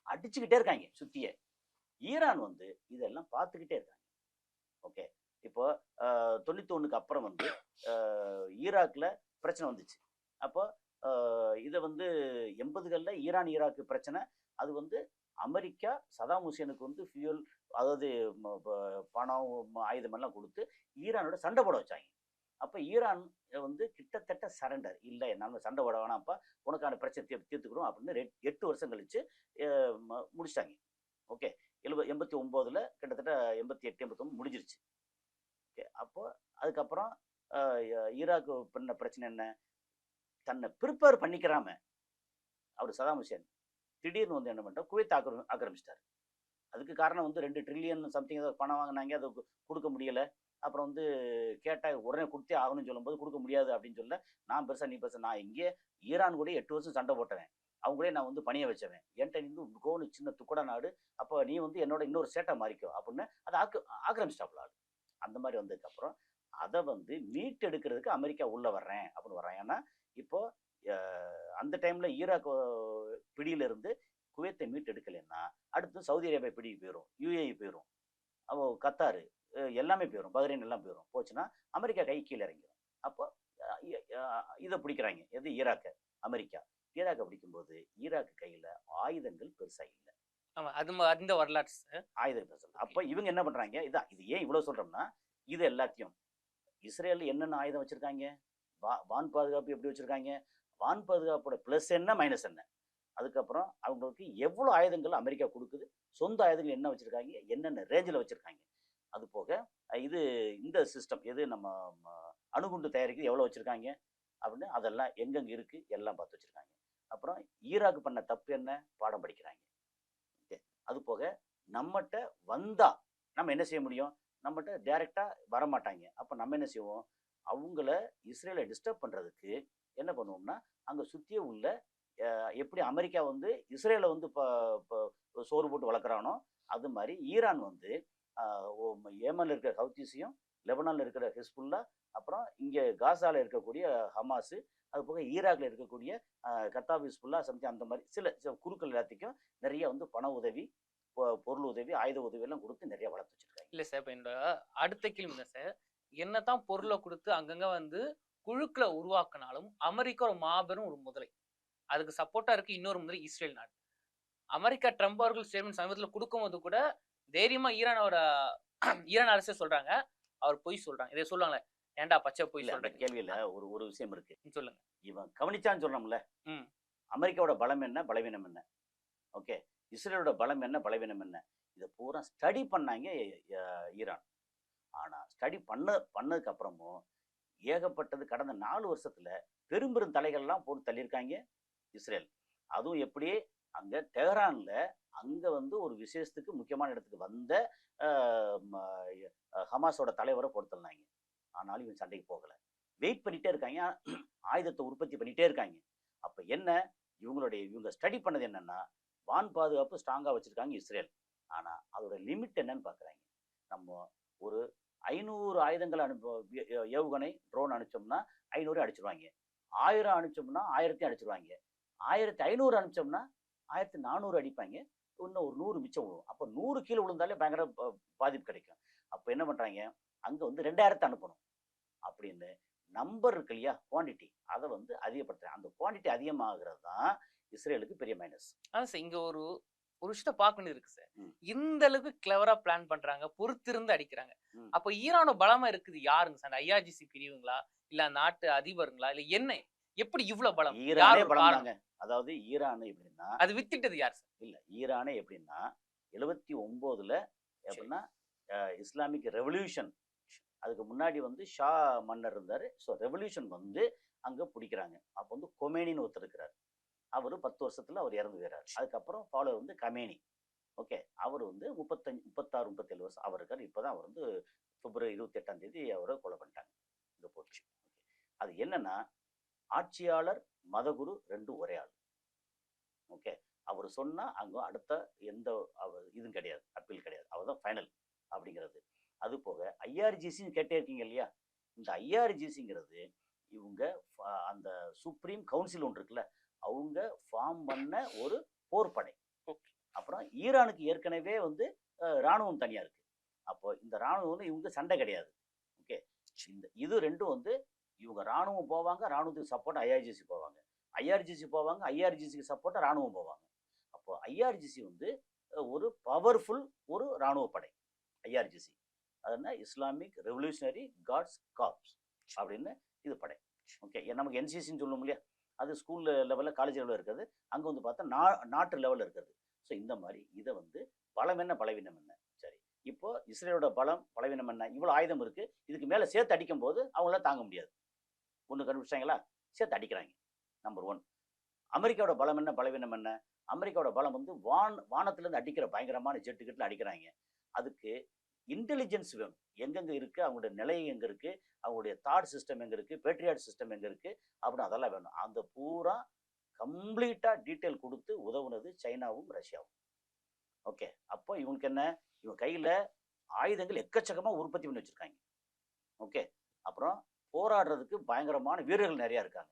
அடிச்சுக்கிட்டே இருக்காங்க சுத்தியே. ஈரான் வந்து இதெல்லாம் பார்த்துக்கிட்டே இருக்காங்க. ஓகே, இப்போ இப்போ 91க்கு அப்புறம் வந்து ஈராக்கில் பிரச்சனை வந்துச்சு. அப்போ இதை வந்து 80களில் ஈரான் ஈராக்கு பிரச்சனை. அது வந்து அமெரிக்கா சதாம் ஹுசேனுக்கு வந்து ஃபியூல், அதாவது பணம் ஆயுதமெல்லாம் கொடுத்து ஈரானோட சண்டை போட வச்சாங்க. அப்போ ஈரான் வந்து கிட்டத்தட்ட சரண்டர், இல்லை என்னால் சண்டை போட வேணாம்ப்பா, உனக்கான பிரச்சனை தீர்த்துக்கிறோம் அப்படின்னு 8 வருஷம் கழிச்சு முடிச்சிட்டாங்க. ஓகே, 89ல் கிட்டத்தட்ட 88 89 முடிஞ்சிருச்சு. ஓகே, அப்போ அதுக்கப்புறம் ஈராக்கு பண்ண பிரச்சனை என்ன, தன்னை ப்ரிப்பேர் பண்ணிக்கிறாம அவர் சதாம் ஹுசேன் திடீர்னு வந்து என்ன பண்ணிட்டார், குவைத் ஆக்கிரமிச்சிட்டார். அதுக்கு காரணம் வந்து 2 ட்ரில்லியன் சம்திங் ஏதாவது பணம் வாங்கினாங்க, அதை கொடுக்க முடியலை. அப்புறம் வந்து கேட்டால் உடனே கொடுத்தே ஆகணும்னு சொல்லும்போது கொடுக்க முடியாது அப்படின்னு சொல்ல, நான் பெருசா நீ பெருசா, நான் இங்கே ஈரான் கூட 8 வருஷம் சண்டை போட்டவன், அவங்க கூட நான் வந்து பணிய வச்சவன், என்கிட்ட வந்து கோனு சின்ன துக்கட நாடு, அப்போ நீ வந்து என்னோட இன்னொரு சேட்டை மாறிக்கோ அப்படின்னு அதை ஆக்கிரமிச்சிட்டாப்புல ஆள். அந்த மாதிரி வந்ததுக்கப்புறம் அதை வந்து மீட்டெடுக்கிறதுக்கு அமெரிக்கா உள்ள வர்றேன் அப்படின்னு வர்றேன். ஏன்னா இப்போ அந்த டைம்ல ஈராக் பிடியிலிருந்து குவைத்தை மீட்டெடுக்கலைன்னா அடுத்து சவுதி அரேபியா பிடிக்கு போயிடும், யுஏஇ போயிடும், அப்போ கத்தாரு எல்லாமே போயிடும், பஹ்ரைன் எல்லாம் போயிடும். போச்சுன்னா அமெரிக்கா கை கீழே இறங்கிடும். அப்போ இதை பிடிக்கிறாங்க, எது ஈராக்கை, அமெரிக்கா ஈராக்கை பிடிக்கும்போது ஈராக்கு கையில் ஆயுதங்கள் பெருசாக இல்லை. அந்த வரலாற்று ஆயுதங்கள் பெருசாக. அப்போ இவங்க என்ன பண்ணுறாங்க, இது ஏன் இவ்வளோ சொல்கிறோம்னா, இது எல்லாத்தையும் இஸ்ரேல் என்னென்ன ஆயுதம் வச்சுருக்காங்க, வான் பாதுகாப்பு எப்படி வச்சுருக்காங்க, வான் பாதுகாப்போட ப்ளஸ் என்ன மைனஸ் என்ன, அதுக்கப்புறம் அவங்களுக்கு எவ்வளோ ஆயுதங்கள் அமெரிக்கா கொடுக்குது, சொந்த ஆயுதங்கள் என்ன வச்சுருக்காங்க, என்னென்ன ரேஞ்சில் வச்சுருக்காங்க, அது போக இது இந்த சிஸ்டம் எது நம்ம அணுகுண்டு தயாரிக்கிறது எவ்வளோ வச்சுருக்காங்க அப்படின்னு அதெல்லாம் எங்கெங்கே இருக்குது எல்லாம் பார்த்து வச்சுருக்காங்க. அப்புறம் ஈராக்கு பண்ண தப்பு என்ன பாடம் படிக்கிறாங்க. ஓகே, அது போக நம்மகிட்ட வந்தால் நம்ம என்ன செய்ய முடியும், நம்மகிட்ட டைரெக்டாக வரமாட்டாங்க. அப்போ நம்ம என்ன செய்வோம், அவங்கள இஸ்ரேலை டிஸ்டர்ப் பண்ணுறதுக்கு என்ன பண்ணுவோம்னா, அங்கே சுற்றியே உள்ள எப்படி அமெரிக்கா வந்து இஸ்ரேலை வந்து இப்போ சோறு போட்டு வளர்க்குறானோ அது மாதிரி ஈரான் வந்து ஏமனில் இருக்கிற ஹவுத்திஸையும், லெபனானில் இருக்கிற ஹிஸ்புல்லா, அப்புறம் இங்கே காசாவில் இருக்கக்கூடிய ஹமாஸு, அது போக ஈராக்கில் இருக்கக்கூடிய கத்தாப் ஹிஸ்புல்லா சம்திங், அந்த மாதிரி சில குழுக்கள் எல்லாத்துக்கும் நிறைய வந்து பண உதவி, பொருள் உதவி, ஆயுத உதவி எல்லாம் கொடுத்து நிறைய வளர்த்து வச்சிருக்காங்க. இல்லை சார், இப்போ என்னோட அடுத்த கேள்வி தான் சார், என்னதான் பொருளை கொடுத்து அங்கங்கே வந்து குழுக்களை உருவாக்கினாலும் அமெரிக்கா ஒரு மாபெரும் ஒரு முதலை, அதுக்கு சப்போர்ட்டா இருக்கு இன்னொரு முதலை இஸ்ரேல் நாடு. அமெரிக்கா ட்ரம்ப் அவர்கள் ஸ்டேட்மெண்ட் சமீபத்தில் கொடுக்கும்போது கூட தைரியமா ஈரான் அரசே சொல்றாங்க அவர் பொய் சொல்றாங்க. இதை சொல்லுவாங்களே, ஏன்டா பச்சை பொய் சொல்றேன். கேள்வியில ஒரு விஷயம் இருக்கு, சொல்லுங்க. இவன் கவனிச்சான்னு சொல்றோம்ல, அமெரிக்காவோட பலம் என்ன பலவீனம் என்ன, ஓகே, இஸ்ரேலோட பலம் என்ன பலவீனம் என்ன, இதை பூரா ஸ்டடி பண்ணாங்க ஈரான். ஆனா ஸ்டடி பண்ணதுக்கு அப்புறமும் ஏகப்பட்டது கடந்த 4 வருஷத்துல பெரும் தலைகள்லாம் போட்டு தள்ளியிருக்காங்க இஸ்ரேல். அதுவும் எப்படி, அங்க தெஹ்ரான்ல அங்க வந்து ஒரு விசேஷத்துக்கு முக்கியமான இடத்துக்கு வந்த ஹமாஸோட தலைவரை போடுத்தல்னாங்க. ஆனாலும் இவன் சண்டைக்கு போகல, வெயிட் பண்ணிட்டே இருக்காங்க, ஆயுதத்தை உற்பத்தி பண்ணிட்டே இருக்காங்க. அப்ப என்ன, இவங்க ஸ்டடி பண்ணது என்னன்னா, வான் பாதுகாப்பு ஸ்ட்ராங்கா வச்சிருக்காங்க இஸ்ரேல். ஆனா அதோட லிமிட் என்னன்னு பாக்குறாங்க. நம்ம ஒரு 500 ஆயுதங்கள் ஏவுகணை ட்ரோன் அனுப்பிச்சோம்னா 500 அடிச்சிருவாங்க, 1000 அனுப்பிச்சோம்னா 1000 அடிச்சிருவாங்க, 1500 அனுப்பிச்சோம்னா 1400 அடிப்பாங்க, இன்னும் ஒரு 100 மிச்சம் விழுவும். அப்போ 100 கீழே விழுந்தாலே பயங்கர பாதிப்பு கிடைக்கும். அப்போ என்ன பண்றாங்க, அங்க வந்து 2000 அனுப்பணும் அப்படின்னு நம்பர் இருக்கு இல்லையா, குவான்டிட்டி, அதை வந்து அதிகப்படுத்துறாங்க. அந்த குவான்டிட்டி அதிகமாகிறது தான் இஸ்ரேலுக்கு பெரிய மைனஸ். அதான் சார், இங்க ஒரு விஷயத்த பார்க்க வேண்டியது இருக்கு சார். இந்த அளவுக்கு கிளவரா பிளான் பண்றாங்க, பொறுத்திருந்து அடிக்கிறாங்க. அப்ப ஈரானோட பலமா இருக்குது யாருங்க சார், IRGC பிரிவுங்களா, இல்ல நாட்டு அதிபருங்களா, இல்ல என்ன, எப்படி இவ்வளவு பலம்? ஈரானே பலம். அதாவது ஈரான் எப்படின்னா, அது வித்திட்டது யார் சார்? இல்ல, ஈரானே எப்படின்னா 79ல எப்படின்னா இஸ்லாமிக் ரெவல்யூஷன், அதுக்கு முன்னாடி வந்து ஷா மன்னர் இருந்தாரு. ஸோ ரெவல்யூஷன் வந்து அங்க பிடிக்கிறாங்க. அப்போ வந்து கொமேனின்னு ஒருத்தர் இருக்கிறார், அவர் 10 வருஷத்துல அவர் இறந்து போயிறாரு. அதுக்கப்புறம் ஃபாலோவர் வந்து கமேனி. ஓகே, அவர் வந்து 36 37 வருஷம் அவர் இருக்கார். இப்போதான் அவர் வந்து பிப்ரவரி 28ஆம் தேதி அவரை கொலை பண்ணிட்டாங்க இங்க போச்சு. அது என்னன்னா, ஆட்சியாளர் மதகுரு ரெண்டும் ஒரே ஆள். ஓகே, அவர் சொன்னா அங்க அடுத்த எந்த இதுவும் கிடையாது, அப்பீல் கிடையாது, அவர் தான் ஃபைனல் அப்படிங்கிறது. அது போக IRGCன்னு கேட்டே இருக்கீங்க இல்லையா, இந்த IRGCங்கிறது இவங்க அந்த சுப்ரீம் கவுன்சில் ஒன்று இருக்குல்ல, அவங்க ஃபார்ம் பண்ண ஒரு போர்படை. அப்புறம் ஈரானுக்கு ஏற்கனவே வந்து இராணுவம் தனியா இருக்கு. அப்போ இந்த இராணுவம் இவங்க சண்டை கிடையாது, இது ரெண்டும் வந்து இவங்க ராணுவம் போவாங்க, ராணுவத்துக்கு சப்போர்ட் ஐஆர்ஜிசி போவாங்க, ஐஆர்ஜிசி போவாங்க, ஐஆர்ஜிசிக்கு சப்போர்ட்டா ராணுவம் போவாங்க. அப்போ ஐஆர்ஜிசி வந்து ஒரு பவர்ஃபுல் ஒரு ராணுவ படை. ஐஆர்ஜிசி அதுனா இஸ்லாமிக் ரெவல்யூஷனரி கார்ட்ஸ் கார்ப்ஸ் அப்படின்னு இது படை. ஓகே, நமக்கு என்சிசின்னு சொல்லும் இல்லையா, அது ஸ்கூல் லெவலில் காலேஜ் லெவலில் இருக்கிறது. அங்கே வந்து பார்த்தா நாட்டு லெவலில் இருக்கிறது. ஸோ இந்த மாதிரி இதை வந்து பலம் என்ன பலவீனம் என்ன. சரி, இப்போ இஸ்ரேலோட பலம் பலவீனம் என்ன, இவ்வளோ ஆயுதம் இருக்குது, இதுக்கு மேலே சேர்த்து அடிக்கும் போது அவங்களால தாங்க முடியாது. ஒன்று கண்டுபிடிச்சாங்களா, சேர்த்து அடிக்கிறாங்க. நம்பர் 1. அமெரிக்காவோட பலம் என்ன பலவீனம் என்ன. அமெரிக்காவோட பலம் வந்து வானத்திலேருந்து அடிக்கிற பயங்கரமான ஜெட்டுக்கிட்ட அடிக்கிறாங்க. அதுக்கு இன்டெலிஜென்ஸ் வேணும். எங்கெங்கே இருக்குது, அவங்களுடைய நிலை எங்கே இருக்குது, அவங்களுடைய தாட் சிஸ்டம் எங்கே இருக்குது, பேட்ரியாட் சிஸ்டம் எங்கே இருக்குது அப்படின்னு அதெல்லாம் வேணும். அந்த பூரா கம்ப்ளீட்டாக டீட்டெயில் கொடுத்து உதவுனது சைனாவும் ரஷ்யாவும். ஓகே, அப்போ இவங்களுக்கு என்ன, இவங்க கையில் ஆயுதங்கள் எக்கச்சக்கமாக உற்பத்தி பண்ணி வச்சுருக்காங்க. ஓகே, அப்புறம் போராடுறதுக்கு பயங்கரமான வீரர்கள் நிறையா இருக்காங்க.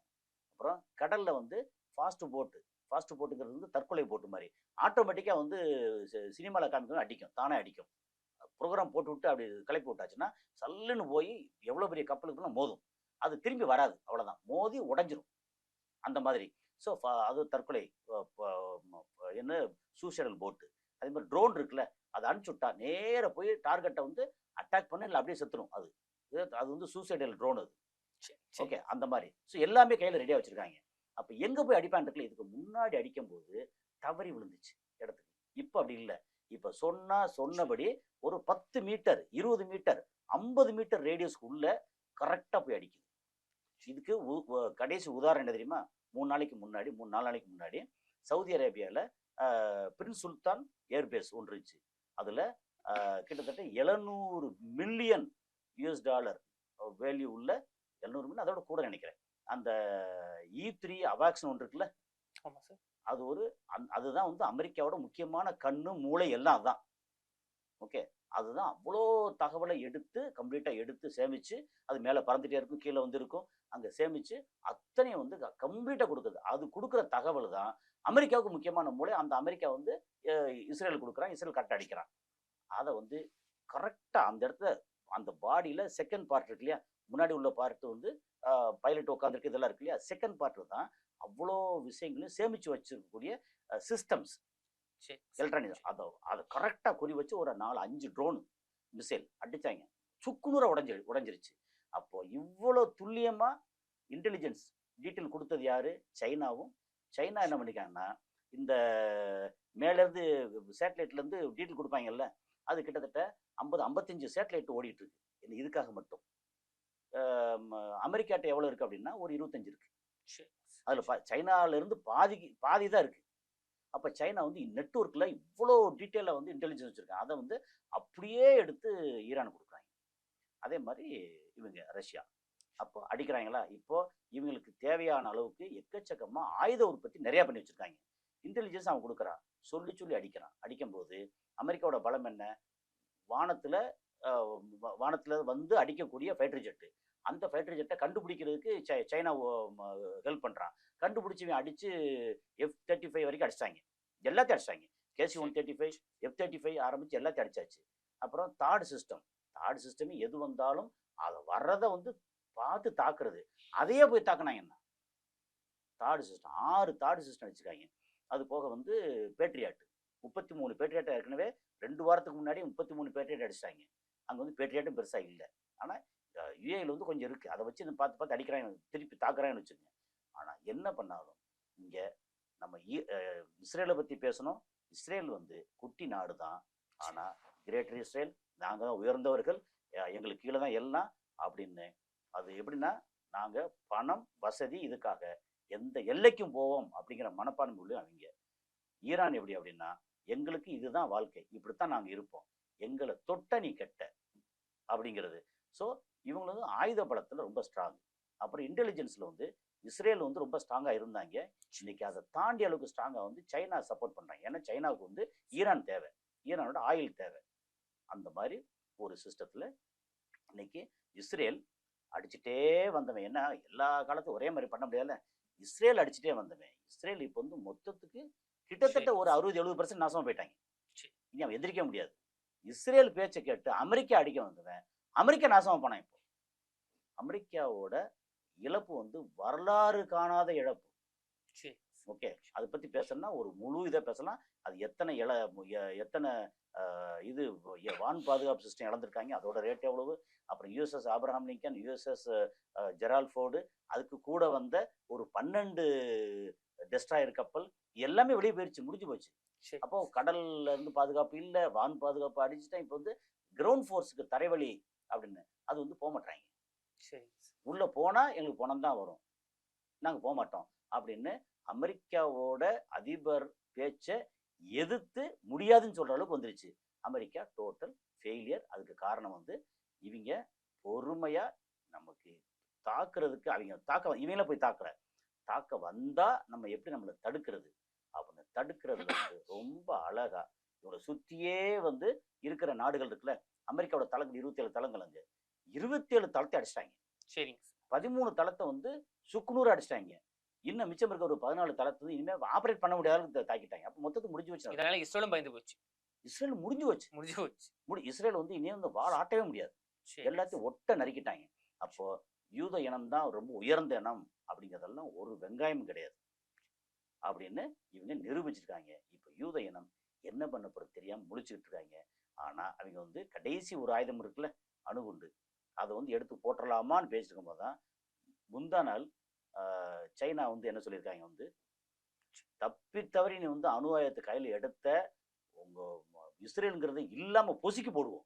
அப்புறம் கடலில் வந்து ஃபாஸ்ட் போட்டுங்கிறது வந்து தற்கொலை போட்டு மாதிரி ஆட்டோமேட்டிக்காக வந்து சினிமாவில் காமிக்கணும், அடிக்கும், தானே அடிக்கும். ப்ரோக்ராம் போட்டு விட்டு அப்படி கிளப்பி விட்டாச்சுன்னா சல்லுன்னு போய் எவ்வளோ பெரிய கப்பலுக்குன்னா மோதும், அது திரும்பி வராது, அவ்வளோதான், மோதி உடஞ்சிரும் அந்த மாதிரி. ஸோ அது தற்கொலை என்ன சூசைடல் போட்டு. அதே மாதிரி ட்ரோன் இருக்குல்ல, அதை அனுப்பிச்சு விட்டா நேராக போய் டார்கெட்டை வந்து அட்டாக் பண்ண இல்லை அப்படியே செத்துரும். அது வந்து சூசைடல் ட்ரோன் அது. ஓகே, அந்த மாதிரி. ஸோ எல்லாமே கையில் ரெடியாக வச்சுருக்காங்க. அப்போ எங்கே போய் அடிப்பான் இருக்குல்ல, இதுக்கு முன்னாடி அடிக்கும்போது தவறி விழுந்துச்சு இடத்துக்கு. இப்போ அப்படி இல்லை. இப்போ சொன்னபடி ஒரு 10 மீட்டர் 20 மீட்டர் 50 மீட்டர் ரேடியஸ்க்கு உள்ள கரெக்டாக போய் அடிக்குது. இதுக்கு கடைசி உதாரணம் என்ன தெரியுமா, 3 நாளைக்கு முன்னாடி சவுதி அரேபியாவில் பிரின்ஸ் சுல்தான் ஏர்பேஸ் ஒன்று இருந்துச்சு. அதில் கிட்டத்தட்ட 700 மில்லியன் யூஎஸ் டாலர் வேல்யூ உள்ள 700 மில்லியன், அதோட கூட நினைக்கிறேன். அந்த E3 அவாக்ஸ்னு ஒன்று இருக்குல்ல, ஆமாம் சார், அதுதான் வந்து அமெரிக்காவோட முக்கியமான கண்ணு மூளை எல்லாம் அதுதான். ஓகே, அதுதான் அவ்வளோ தகவலை கம்ப்ளீட்டாக எடுத்து சேமித்து அது மேலே பறந்துகிட்டே இருக்கும், கீழே வந்து இருக்கும், அங்கே சேமித்து அத்தனையும் வந்து கம்ப்ளீட்டாக கொடுக்குது. அது கொடுக்குற தகவல் தான் அமெரிக்காவுக்கு முக்கியமான மூளை. அந்த அமெரிக்கா வந்து இஸ்ரேல் கொடுக்குறான், இஸ்ரேல் கரெக்டாக அடிக்கிறான். அதை வந்து கரெக்டாக அந்த இடத்துல அந்த பாடியில் செகண்ட் பார்ட் இருக்கு இல்லையா, முன்னாடி உள்ள பார்ட்டு வந்து பைலட் உட்காந்துருக்கு இதெல்லாம் இருக்கு இல்லையா, செகண்ட் பார்ட்டு தான் அவ்வளோ விஷயங்களையும் சேமித்து வச்சிருக்கக்கூடிய சிஸ்டம்ஸ், எலக்ட்ரானிக்ஸ். அதை கரெக்டாக குறி வச்சு ஒரு 4-5 ட்ரோன் மிசைல் அடித்தாங்க, சுக்குநூற உடஞ்சிருச்சு. அப்போது இவ்வளோ துல்லியமாக இன்டெலிஜென்ஸ் டீட்டெயில் கொடுத்தது யார், சைனாவும். சைனா என்ன பண்ணிக்காங்கன்னா, இந்த மேலேருந்து சேட்டலைட்லேருந்து டீட்டெயில் கொடுப்பாங்கல்ல, அது கிட்டத்தட்ட 50-55 சேட்டலைட் ஓடிட்டுருக்கு. இதுக்காக மட்டும். அமெரிக்காட்ட எவ்வளோ இருக்குது அப்படின்னா ஒரு 25 இருக்குது. அதில் சைனாவிலேருந்து பாதி தான் இருக்குது. அப்போ சைனா வந்து நெட்வொர்க்கில் இவ்வளோ டீட்டெயிலாக வந்து இன்டெலிஜென்ஸ் வச்சுருக்காங்க. அதை வந்து அப்படியே எடுத்து ஈரான் கொடுக்குறாங்க. அதே மாதிரி இவங்க ரஷ்யா அப்போ அடிக்கிறாங்களா. இப்போது இவங்களுக்கு தேவையான அளவுக்கு எக்கச்சக்கமாக ஆயுத உற்பத்தி நிறையா பண்ணி வச்சுருக்காங்க. இன்டெலிஜென்ஸ் அவன் கொடுக்குறான், சொல்லி அடிக்கிறான். அடிக்கும்போது அமெரிக்காவோட பலம் என்ன, வானத்தில் வந்து அடிக்கக்கூடிய ஃபைட்டர் ஜெட்டு. அந்த ஃபைட்டர் ஜெட்டை கண்டுபிடிக்கிறதுக்கு சைனா ஹெல்ப் பண்ணுறான். கண்டுபிடிச்சி அடித்து F-35 வரைக்கும் அடிச்சிட்டாங்க, எல்லாத்தையும் அடிச்சிட்டாங்க. KC-135 F-35 ஆரம்பித்து எல்லாத்தையும் அடிச்சாச்சு. அப்புறம் தாட் சிஸ்டம் எது வந்தாலும் அதை வர்றதை வந்து பார்த்து தாக்குறது, அதையே போய் தாக்குனாங்கன்னா தாட் சிஸ்டம் 6 தாட் சிஸ்டம் அடிச்சுக்காங்க. அது போக வந்து பேட்ரியாட் 33 பேட்ரியாட்டை ஏற்கனவே 2 வாரத்துக்கு முன்னாடி 33 பேட்ரியாட் அடிச்சிட்டாங்க. அங்கே வந்து பேட்ரியாட்டும் பெருசாக இல்லை. ஆனால் யுஏயில் வந்து கொஞ்சம் இருக்குது, அதை வச்சு பார்த்து அடிக்கிறாங்க, திருப்பி தாக்குறாங்கன்னு வச்சுக்கோங்க. ஆனால் என்ன பண்ணாலும் இங்கே நம்ம இஸ்ரேலை பற்றி பேசணும். இஸ்ரேல் வந்து குட்டி நாடு தான், ஆனால் கிரேட்டர் இஸ்ரேல், நாங்கள் தான் உயர்ந்தவர்கள், எங்களுக்கு கீழே தான் எல்லாம் அப்படின்னு. அது எப்படின்னா, நாங்கள் பணம் வசதி இதுக்காக எந்த எல்லைக்கும் போவோம் அப்படிங்கிற மனப்பான்மை உள்ள அவங்க. ஈரான் எப்படி அப்படின்னா, எங்களுக்கு இதுதான் வாழ்க்கை, இப்படித்தான் நாங்கள் இருப்போம், எங்களை தொட்ட நீ கெட்ட அப்படிங்கிறது. ஸோ இவங்க வந்து ஆயுத பலத்தில் ரொம்ப ஸ்ட்ராங். அப்புறம் இன்டெலிஜென்ஸில் வந்து இஸ்ரேல் வந்து ரொம்ப ஸ்ட்ராங்காக இருந்தாங்க. இன்னைக்கு அதை தாண்டி அளவுக்கு ஸ்ட்ராங்காக வந்து சைனா சப்போர்ட் பண்ணுறாங்க. ஏன்னா சைனாவுக்கு வந்து ஈரான் தேவை, ஈரானோட ஆயில் தேவை. அந்த மாதிரி ஒரு சிஸ்டத்தில் இன்னைக்கு இஸ்ரேல் அடிச்சுட்டே வந்தவன். ஏன்னா எல்லா காலத்தும் ஒரே மாதிரி பண்ண முடியாதுல்ல, இஸ்ரேல் அடிச்சுட்டே வந்தவன். இஸ்ரேல் இப்போ வந்து மொத்தத்துக்கு கிட்டத்தட்ட ஒரு 60-70% நாசமாக போயிட்டாங்க. இனி அவன் எதிர்க்க முடியாது. இஸ்ரேல் பேச்சை கேட்டு அமெரிக்கா அடிக்க வந்தவன் அமெரிக்கா நாசமாக போனான். இப்போ அமெரிக்காவோட இழப்பு வந்து வரலாறு காணாத இழப்பு. சரி. ஓகே, அதை பத்தி பேசணும்னா ஒரு முழு இதை பேசலாம். அது எத்தனை இது வான் பாதுகாப்பு சிஸ்டம் இழந்திருக்காங்க, அதோட ரேட் எவ்வளவு, அப்புறம் USS Abraham Lincoln, USS Gerald Ford, அதுக்கு கூட வந்த ஒரு 12 டெஸ்ட்ராயர் கப்பல் எல்லாமே வெளியே போயிடுச்சு, முடிஞ்சு போச்சு. அப்போ கடல்ல இருந்து பாதுகாப்பு இல்லை, வான் பாதுகாப்பு அடிச்சுட்டேன். இப்போ வந்து கிரவுண்ட் ஃபோர்ஸுக்கு தரைவழி அப்படின்னு அது வந்து போக மாட்டாங்க. சரி. உள்ள போனா எங்களுக்கு பணம் தான் வரும், நாங்க போக மாட்டோம் அப்படின்னு அமெரிக்காவோட அதிபர் பேச்சை எதிர்த்து முடியாதுன்னு சொல்ற அளவுக்கு வந்துருச்சு. America total failure. அதுக்கு காரணம் வந்து இவங்க பொறுமையா நமக்கு தாக்குறதுக்கு இவங்கள போய் தாக்க வந்தா நம்ம எப்படி நம்மளை தடுக்கிறது அப்படின்னு தடுக்கிறதுல வந்து ரொம்ப அழகா இவங்களை சுத்தியே வந்து இருக்கிற நாடுகள் இருக்குல்ல, அமெரிக்காவோட தளங்கள் 27 தளங்கள், அங்க 27 தளத்தை அடிச்சிட்டாங்க. சரிங்க. 13 தளத்தை வந்து சுக்குநூறு அடிச்சிட்டாங்க. இன்னும் மிச்சம் இருக்க ஒரு 14 தளத்தை இனிமே ஆபரேட் பண்ண முடியாத தாக்கிட்டாங்க. அப்ப மொத்தத்துக்கு முடிஞ்சு வச்சு. இதனால இஸ்ரேலும் பயந்து போச்சு. இஸ்ரேல் முடிஞ்சு வச்சு. இஸ்ரேல் வந்து இனியும் வந்து வாழ ஆட்டவே முடியாது, எல்லாத்தையும் ஒட்ட நறுக்கிட்டாங்க. அப்போ யூத இனம் தான் ரொம்ப உயர்ந்த இனம் அப்படிங்கிறதெல்லாம் ஒரு வெங்காயம் கிடையாது அப்படின்னு இவங்க நிரூபிச்சிருக்காங்க. இப்போ யூத இனம் என்ன பண்ண போறது தெரியாம முழிச்சுக்கிட்டு இருக்காங்க. ஆனா அவங்க வந்து கடைசி ஒரு ஆயுதம் இருக்குல்ல, அணுகுண்டு, அதை வந்து எடுத்து போட்டுடலாமான்னு பேசிட்டு இருக்கும்போது தான் முந்தா நாள் சைனா வந்து என்ன சொல்லியிருக்காங்க, வந்து தப்பி நீ வந்து அணு ஆயுதத்தை கையில் எடுத்த உங்க இஸ்ரேலுங்கிறத இல்லாம பொசுக்கி போடுவோம்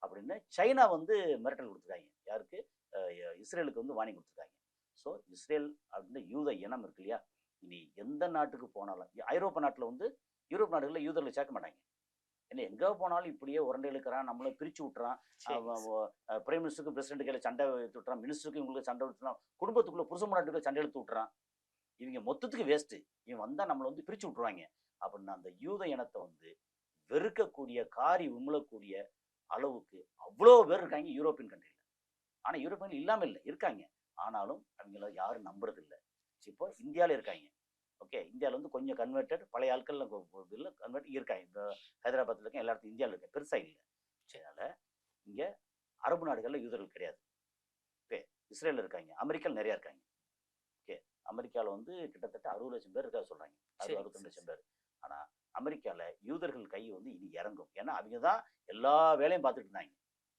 அப்படின்னு சைனா வந்து மிரட்டல் கொடுத்துருக்காங்க. யாருக்கு? இஸ்ரேலுக்கு வந்து வார்னிங் கொடுத்துருக்காங்க. ஸோ இஸ்ரேல் அப்படின்னு யூத இனம் இருக்கு இல்லையா, இனி எந்த நாட்டுக்கு போனாலும், ஐரோப்பா நாட்டில் வந்து யூரோப் நாடுகளில் யூதர்களை சேர்க்க மாட்டாங்க. ஏன்னா எங்கே போனாலும் இப்படியே உரண்டை இழுக்கிறான், நம்மளை பிரிச்சு விட்டுறான், பிரைம் மினிஸ்டருக்கு பிரசிடென்ட் கையில் சண்டை எடுத்து விட்டுறான், மினிஸ்டருக்கு இவங்களுக்கு சண்டை எடுத்துறான், குடும்பத்துக்குள்ள புருஷ முன்னாட்டுக்குள்ள சண்டை எடுத்து விட்டுறான். இவங்க மொத்தத்துக்கு வேஸ்ட்டு, இவன் வந்தால் நம்மளை வந்து பிரிச்சு விட்டுருவாங்க அப்படின்னு அந்த யூத இனத்தை வந்து வெறுக்கக்கூடிய காரி உமிழக்கூடிய அளவுக்கு அவ்வளோ பேர் இருக்காங்க யூரோப்பியன் கண்ட்ரியில். ஆனால் யூரோப்பியன் இல்லாமல் இல்லை, இருக்காங்க. ஆனாலும் அவங்கள யாரும் நம்புறது இல்லை. இப்போ இந்தியாவில் இருக்காங்க. ஓகே, இந்தியாவில் வந்து கொஞ்சம் கன்வெர்டட் பழைய ஆட்கள் கன்வெர்ட் இருக்காங்க. இந்த ஹைதராபாத்தில் இருக்க எல்லா இடத்துலையும் இந்தியாவில் இருக்க பெருசாக இல்லை. அதனால் இங்கே அரபு நாடுகளில் யூதர்கள் கிடையாது. ஓகே, இஸ்ரேலில் இருக்காங்க, அமெரிக்காவில் நிறையா இருக்காங்க. ஓகே, அமெரிக்காவில் வந்து கிட்டத்தட்ட 60 லட்சம் பேர் இருக்கா சொல்கிறாங்க, 62 லட்சம் பேர். ஆனால் அமெரிக்காவில் யூதர்கள் கை வந்து இனி இறங்கும். ஏன்னா அவங்க தான் எல்லா வேலையும் பார்த்துட்டு இருந்தாங்க.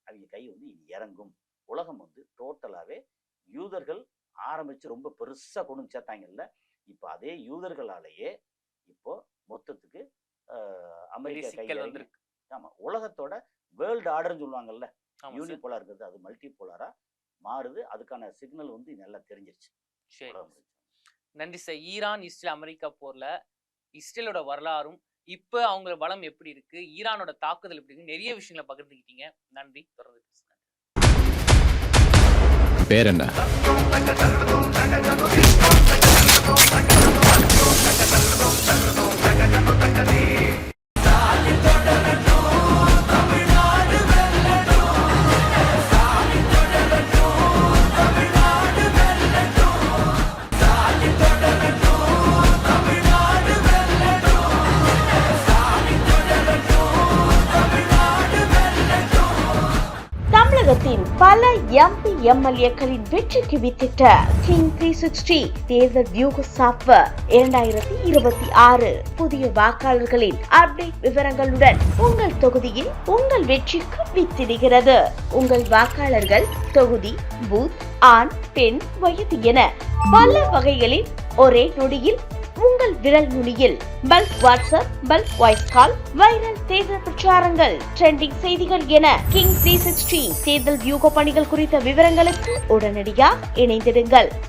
அவங்க கை வந்து இனி இறங்கும். உலகம் வந்து டோட்டலாகவே யூதர்கள் ஆரம்பித்து ரொம்ப பெருசாக கொண்டு வந்து சேர்த்தாங்கல்ல, இப்போ அதே யூதர்களாலேயே இப்போ மொத்தத்துக்கு அமெரிக்கா கை வந்துருக்கு. ஆமாம், உலகத்தோட வேர்ல்டு ஆர்டர்னு சொல்லுவாங்கல்ல, யூனிபோலாக இருக்கிறது அது மல்டி போலாராக மாறுது. அதுக்கான சிக்னல் வந்து நல்லா தெரிஞ்சிருச்சு. நன்றி சார். ஈரான் இஸ்ரேல் அமெரிக்கா போர்ல இஸ்ரேலோட வரலாறும் இப்போ அவங்க பலம் எப்படி இருக்கு, ஈரானோட தாக்குதல் எப்படி இருக்கு, நிறைய விஷயங்களை பகிர்ந்துக்கிட்டீங்க. நன்றி. தொடர்ந்து பேசுங்க. பேர் என்ன? தமிழகத்தின் பல எம்பி எம்எல்ஏக்களின் வெற்றிக்கு வித்திட்ட கிங் 360 தேர்தல் வியூக சாப்ட்வேர் 2026 புதிய வாக்காளர்களின் அப்டேட் விவரங்களுடன் உங்கள் தொகுதியில் உங்கள் வெற்றிக்கு வித்திடுகிறது. உங்கள் வாக்காளர்கள் தொகுதி, பூத், ஆண், பெண், வயது என பல வகைகளில் ஒரே நொடியில் உங்கள் விரல் நுனியில் bulk WhatsApp, bulk voice call, viral தேர்தல் பிரச்சாரங்கள், ட்ரெண்டிங் செய்திகள் என கிங் 360 தேர்தல் வியூக பணிகள் குறித்த விவரங்களுக்கு உடனடியாக இணைந்திடுங்கள்.